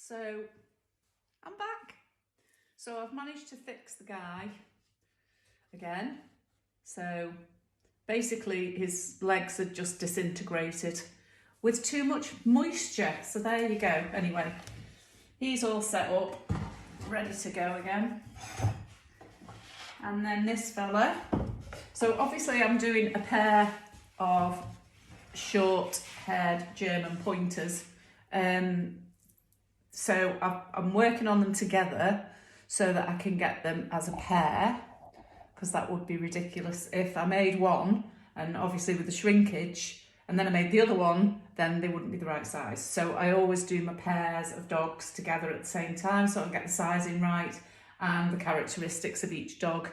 So I'm back. So I've managed to fix the guy again. So basically his legs had just disintegrated with too much moisture. So there you go. Anyway, he's all set up, ready to go again. And then this fella. So obviously I'm doing a pair of short-haired German pointers. So I'm working on them together so that I can get them as a pair, because that would be ridiculous if I made one and obviously with the shrinkage and then I made the other one, then they wouldn't be the right size. So I always do my pairs of dogs together at the same time so I can get the sizing right and the characteristics of each dog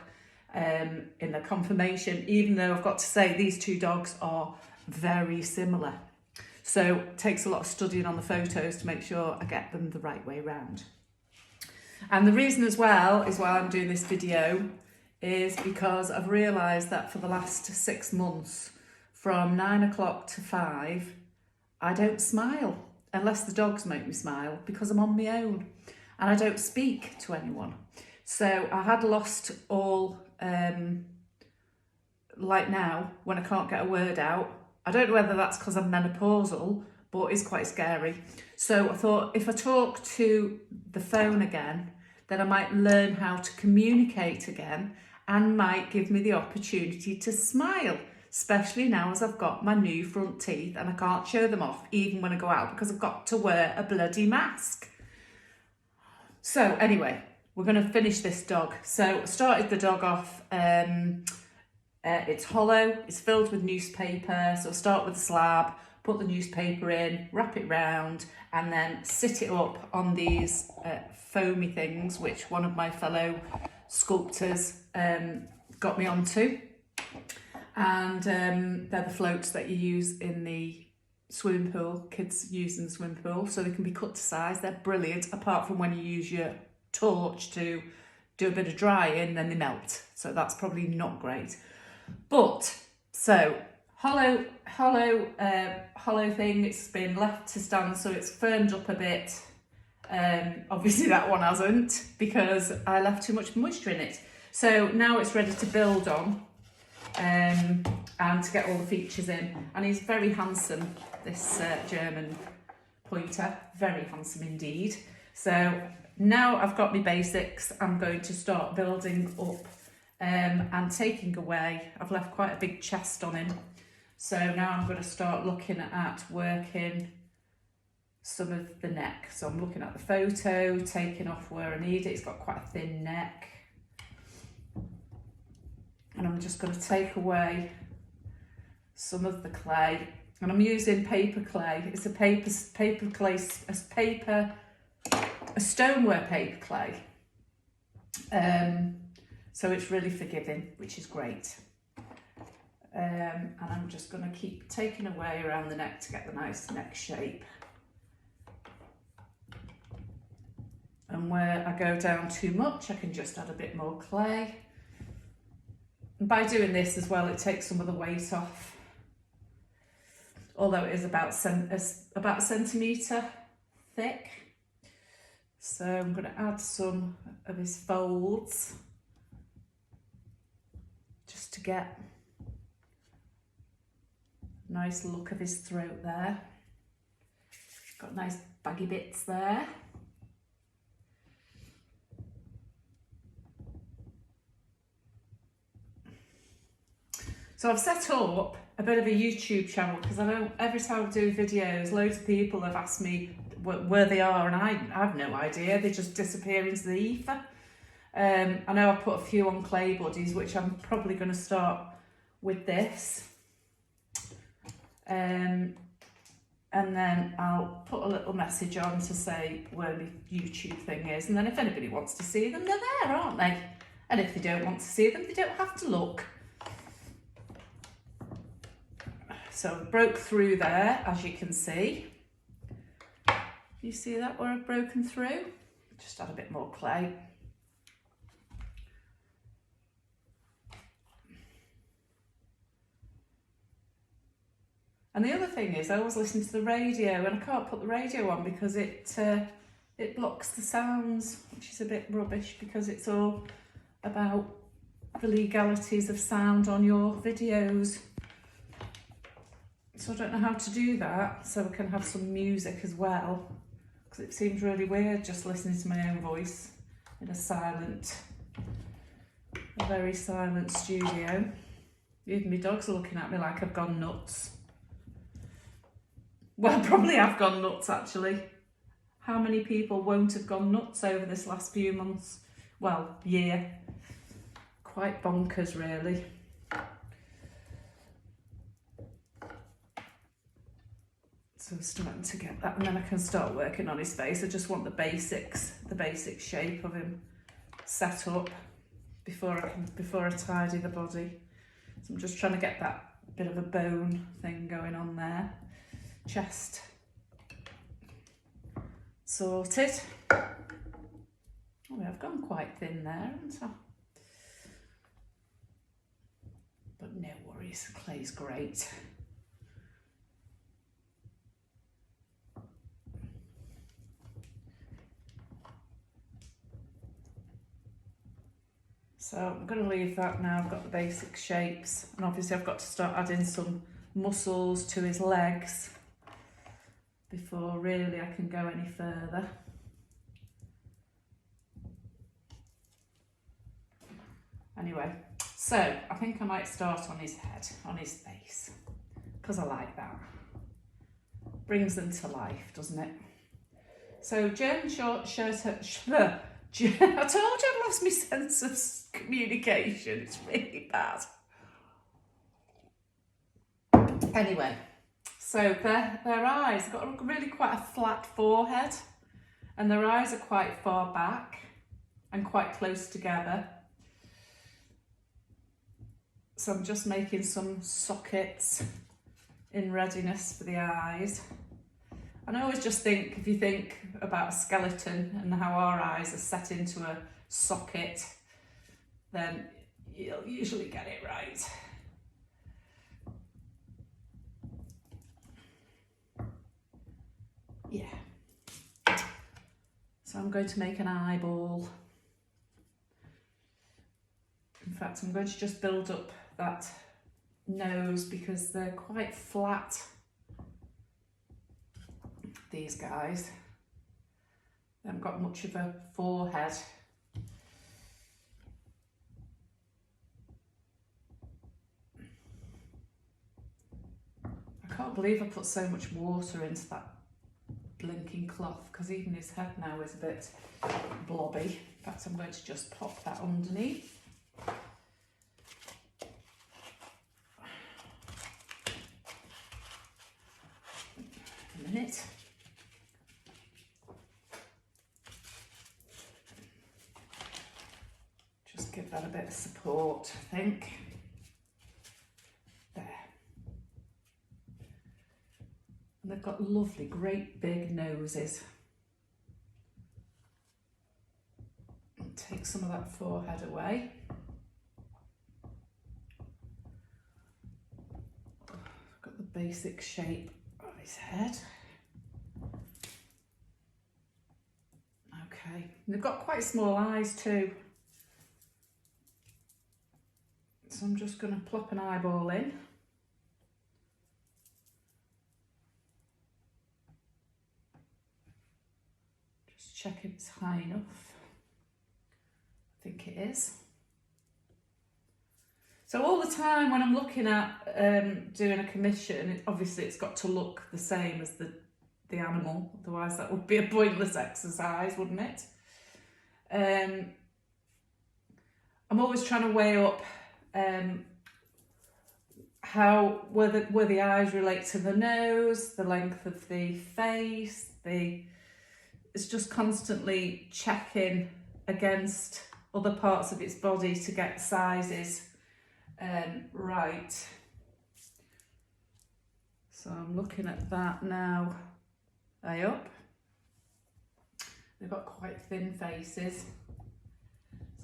in the conformation, even though I've got to say these two dogs are very similar. So it takes a lot of studying on the photos to make sure I get them the right way around. And the reason as well is why I'm doing this video is because I've realised that for the last 6 months, from 9 o'clock to 5, I don't smile unless the dogs make me smile because I'm on my own and I don't speak to anyone. So I had lost all, like now, when I can't get a word out. I don't know whether that's because I'm menopausal, but it's quite scary. So I thought if I talk to the phone again, then I might learn how to communicate again and might give me the opportunity to smile, especially now as I've got my new front teeth and I can't show them off even when I go out because I've got to wear a bloody mask. So anyway, we're going to finish this dog. So I started the dog off, it's hollow, it's filled with newspaper. So I'll start with a slab, put the newspaper in, wrap it round, and then sit it up on these foamy things, which one of my fellow sculptors got me onto. And they're the floats that you use in the swimming pool, kids use in the swimming pool, so they can be cut to size. They're brilliant, apart from when you use your torch to do a bit of drying, then they melt. So that's probably not great. But so hollow thing, it's been left to stand so it's firmed up a bit. Obviously that one hasn't because I left too much moisture in it. So now it's ready to build on and to get all the features in. And he's very handsome, this German pointer, very handsome indeed. So now I've got my basics, I'm going to start building up and taking away. I've left quite a big chest on him. So now I'm going to start looking at working some of the neck. So I'm looking at the photo, taking off where I need it. It's got quite a thin neck. And I'm just going to take away some of the clay. And I'm using paper clay. It's a stoneware paper clay. So it's really forgiving, which is great. And I'm just going to keep taking away around the neck to get the nice neck shape. And where I go down too much, I can just add a bit more clay. And by doing this as well, it takes some of the weight off. Although it is about a centimetre thick. So I'm going to add some of his folds just to get a nice look of his throat there. Got nice baggy bits there. So I've set up a bit of a YouTube channel because I know every time I do videos, loads of people have asked me where they are and I have no idea. They just disappear into the ether. I know I put a few on clay bodies, which I'm probably going to start with this. And then I'll put a little message on to say where the YouTube thing is. And then if anybody wants to see them, they're there, aren't they? And if they don't want to see them, they don't have to look. So I broke through there, as you can see. You see that where I've broken through? Just add a bit more clay. And the other thing is I always listen to the radio and I can't put the radio on because it it blocks the sounds, which is a bit rubbish because it's all about the legalities of sound on your videos. So I don't know how to do that so I can have some music as well, because it seems really weird just listening to my own voice in a very silent studio. Even my dogs are looking at me like I've gone nuts. Well, probably have gone nuts actually. How many people won't have gone nuts over this last few months? Well, year. Quite bonkers, really. So starting to get that, and then I can start working on his face. I just want the basic shape of him set up before I tidy the body. So I'm just trying to get that bit of a bone thing going on there. Chest sorted. Oh, I've gone quite thin there, haven't I? But no worries, clay's great. So I'm going to leave that now. I've got the basic shapes, and obviously I've got to start adding some muscles to his legs before really I can go any further. Anyway, so I think I might start on his head, on his face, because I like that. Brings them to life, doesn't it? So German Shorthair, I told you I've lost my sense of communication. It's really bad. Anyway, so their eyes, they've got really quite a flat forehead, and their eyes are quite far back and quite close together. So I'm just making some sockets in readiness for the eyes. And I always just think, if you think about a skeleton and how our eyes are set into a socket, then you'll usually get it right. Yeah. So I'm going to make an eyeball. In fact, I'm going to just build up that nose because they're quite flat, these guys. They haven't got much of a forehead. I can't believe I put so much water into that blinking cloth, because even his head now is a bit blobby. In fact, I'm going to just pop that underneath. A minute. Just give that a bit of support, I think. There. And they've got lovely, great big noses. And take some of that forehead away. I've got the basic shape of his head. Okay, and they've got quite small eyes too. So I'm just going to plop an eyeball in. Just check if it's high enough. I think it is. So all the time when I'm looking at doing a commission, obviously it's got to look the same as the animal, otherwise that would be a pointless exercise, wouldn't it? I'm always trying to weigh up where the eyes relate to the nose, the length of the face, it's just constantly checking against other parts of its body to get sizes right. So I'm looking at that now. Eye up. They've got quite thin faces.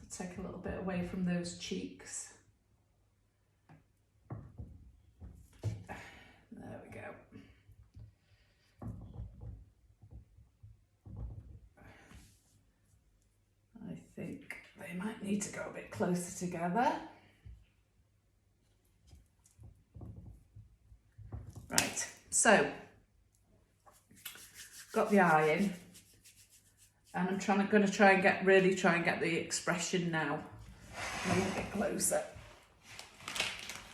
So take a little bit away from those cheeks. There we go. they might need to go a bit closer together. Right, so got the eye in, and I'm going to try and get the expression now. A little bit closer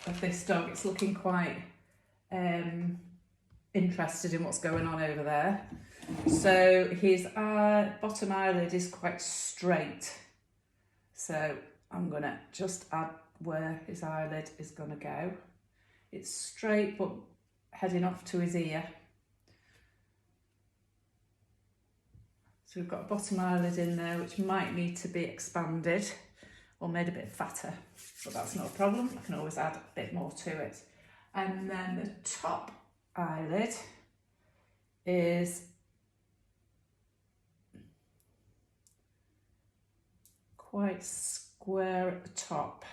of this dog. It's looking quite interested in what's going on over there. So his bottom eyelid is quite straight. So I'm going to just add where his eyelid is going to go. It's straight but heading off to his ear. So we've got a bottom eyelid in there which might need to be expanded or made a bit fatter, but that's not a problem. I can always add a bit more to it. And then the top eyelid is quite square at the top,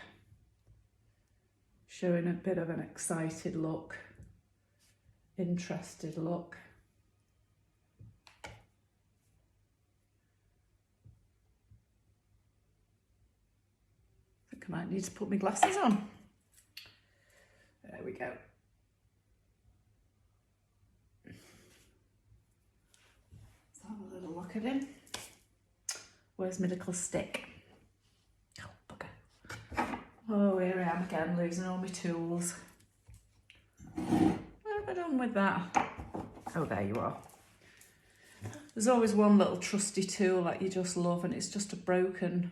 showing a bit of an excited look, interested look. I might need to put my glasses on. There we go. Let's have a little look at him. Where's my little stick? Oh, bugger. Oh, here I am again, losing all my tools. What have I done with that? Oh, there you are. There's always one little trusty tool that you just love, and it's just a broken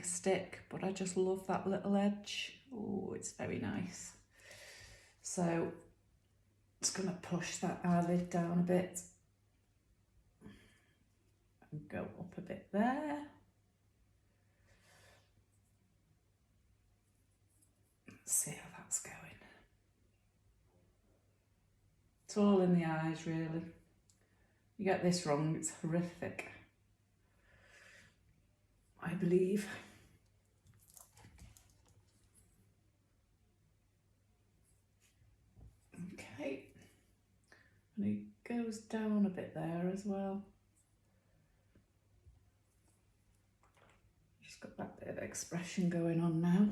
stick, but I just love that little edge. Oh, it's very nice. So just going to push that eyelid down a bit and go up a bit there. Let's see how that's going. It's all in the eyes, really. You get this wrong, it's horrific, I believe. Okay, and he goes down a bit there as well. Just got that bit of expression going on now.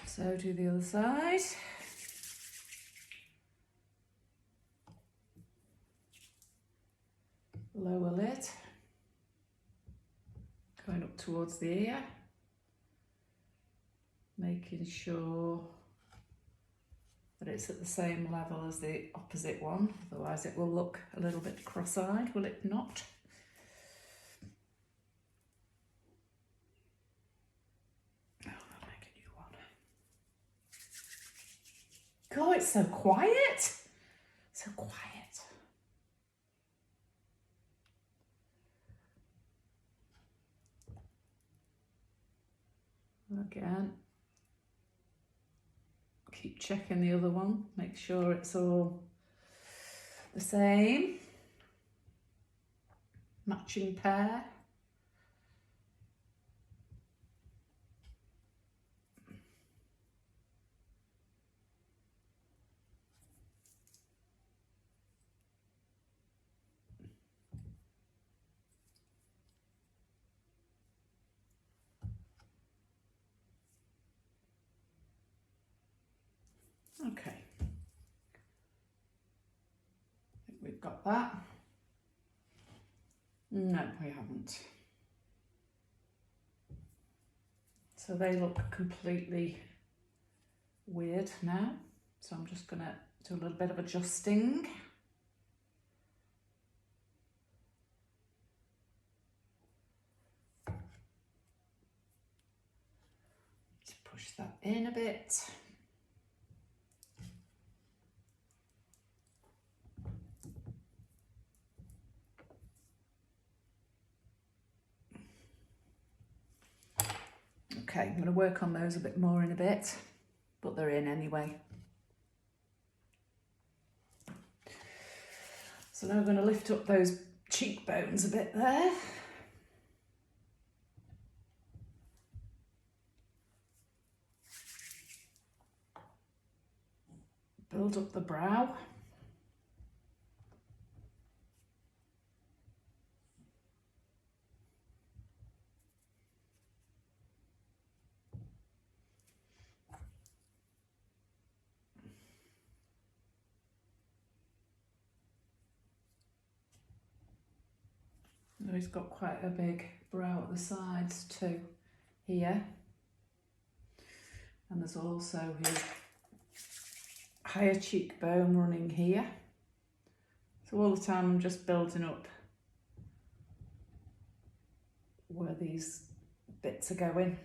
So do the other side. Lower lid, going up towards the ear, making sure that it's at the same level as the opposite one, otherwise it will look a little bit cross-eyed, will it not? Oh, I'll make a new one. God, it's so quiet, so quiet. Again, keep checking the other one, make sure it's all the same, matching pair. Okay, I think we've got that. No, we haven't. So they look completely weird now. So I'm just going to do a little bit of adjusting. Just push that in a bit. Okay, I'm going to work on those a bit more in a bit, but they're in anyway. So now I'm going to lift up those cheekbones a bit there. Build up the brow. So he's got quite a big brow at the sides too, here. And there's also his higher cheekbone running here. So all the time I'm just building up where these bits are going.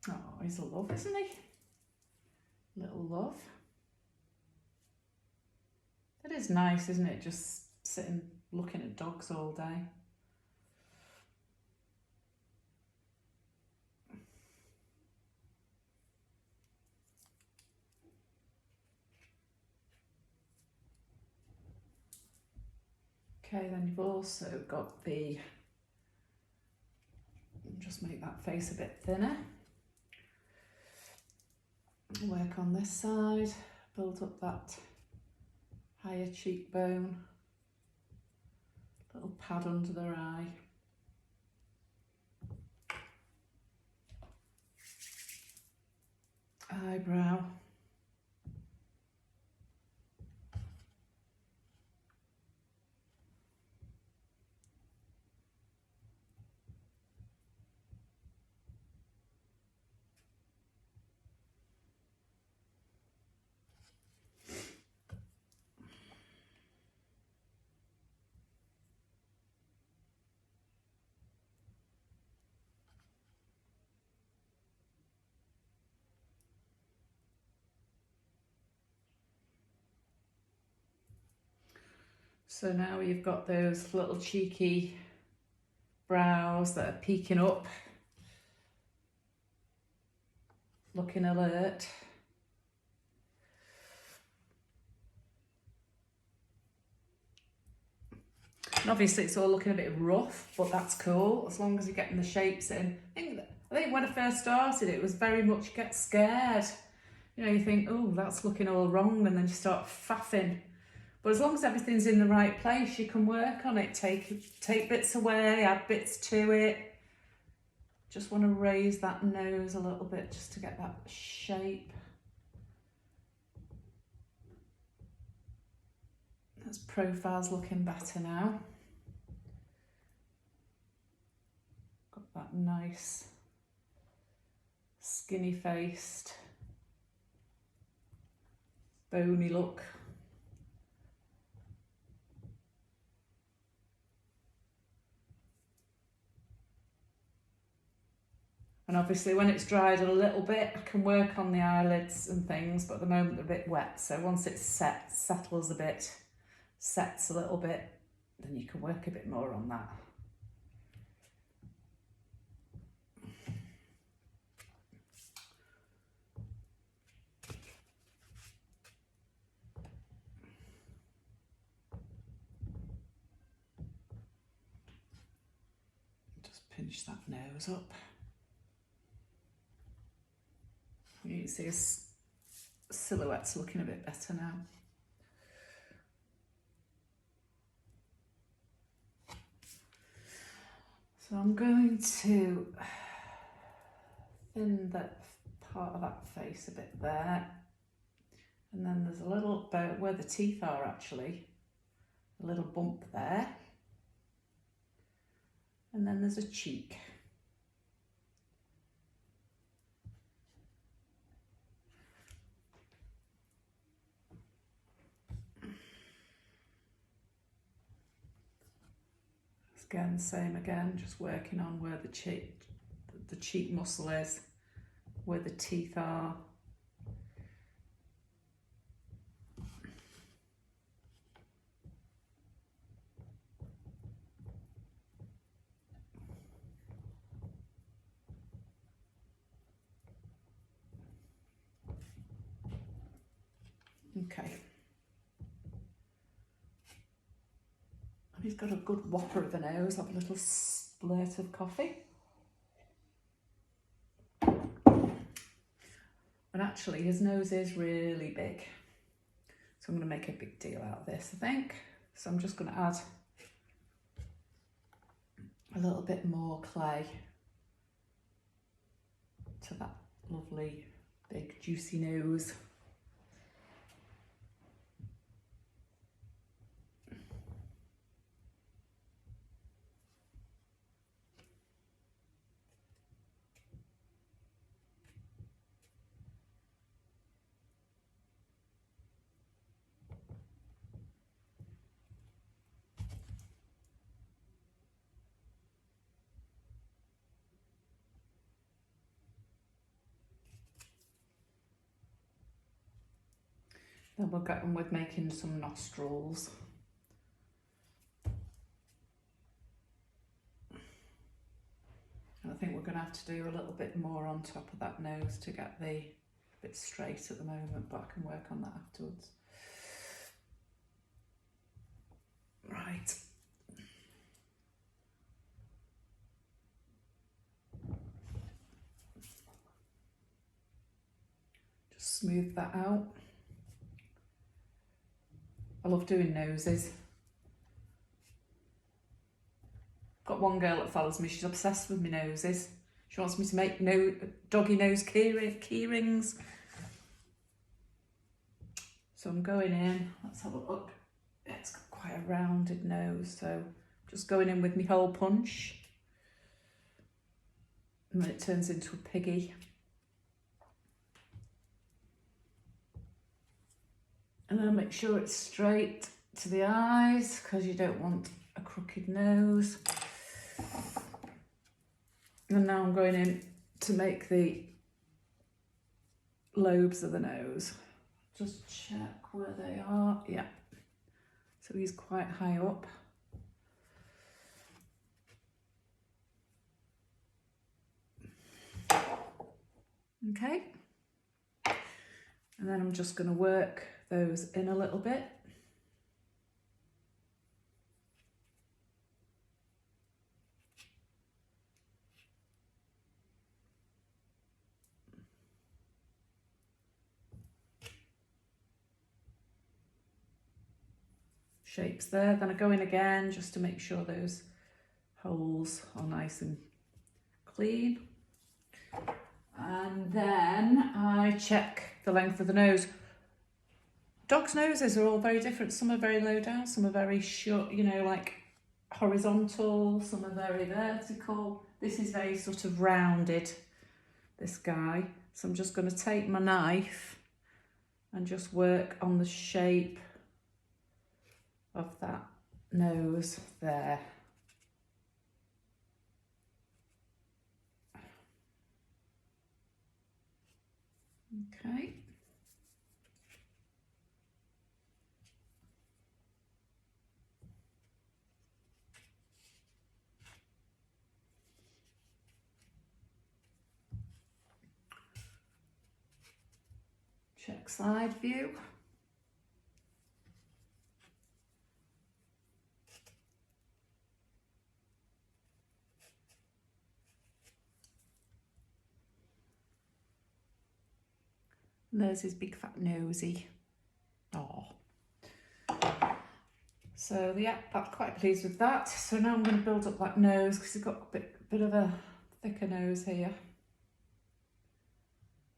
Oh, he's a love, isn't he? Little love. It is nice, isn't it? Just sitting looking at dogs all day. Okay, then you've also got the, just make that face a bit thinner. Work on this side, build up that higher cheekbone, little pad under their eye. Eyebrow. So now you've got those little cheeky brows that are peeking up, looking alert. And obviously it's all looking a bit rough, but that's cool, as long as you're getting the shapes in. I think when I first started, it was very much get scared. You know, you think, oh, that's looking all wrong, and then you start faffing. But as long as everything's in the right place, you can work on it, take bits away, add bits to it. Just want to raise that nose a little bit just to get that shape. That's profile's looking better now. Got that nice skinny faced, bony look. And obviously when it's dried a little bit, I can work on the eyelids and things, but at the moment they're a bit wet. So once it's settles a bit, sets a little bit, then you can work a bit more on that. Just pinch that nose up. You can see his silhouette's looking a bit better now. So I'm going to thin that part of that face a bit there. And then there's a little bit where the teeth are actually, a little bump there. And then there's a cheek. Again, same again, just working on where the cheek muscle is, where the teeth are. Okay. He's got a good whopper of a nose, have a little splurt of coffee. And actually his nose is really big. So I'm going to make a big deal out of this, I think. So I'm just going to add a little bit more clay to that lovely big juicy nose. Then we'll get on with making some nostrils. And I think we're going to have to do a little bit more on top of that nose to get the bit straight at the moment, but I can work on that afterwards. Right. Just smooth that out. I love doing noses. Got one girl that follows me, she's obsessed with my noses. She wants me to make doggy nose key rings. So I'm going in, let's have a look. It's got quite a rounded nose, so just going in with my hole punch. And then it turns into a piggy. And then make sure it's straight to the eyes, because you don't want a crooked nose. And now I'm going in to make the lobes of the nose. Just check where they are. Yeah. So he's quite high up. Okay. And then I'm just going to work those in a little bit. Shapes there. Then I go in again just to make sure those holes are nice and clean. And then I check the length of the nose. Dogs' noses are all very different. Some are very low down, some are very short, you know, like horizontal, some are very vertical. This is very sort of rounded, this guy. So I'm just going to take my knife and just work on the shape of that nose there. Okay. Check side view. And there's his big fat nosy. Oh. So yeah, I'm quite pleased with that. So now I'm going to build up that nose because he's got a bit of a thicker nose here.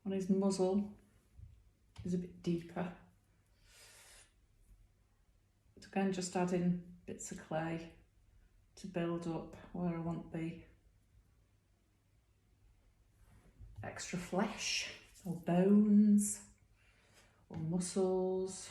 On his muzzle is a bit deeper. So again, just adding bits of clay to build up where I want the extra flesh or bones or muscles.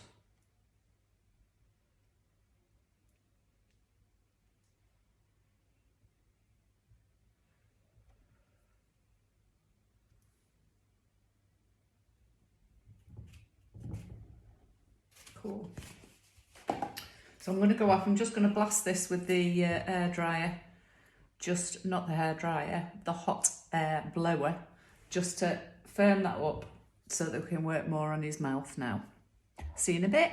Cool. So I'm going to go off, I'm just going to blast this with the air dryer, just not the hair dryer, the hot air blower, just to firm that up so that we can work more on his mouth now. See you in a bit.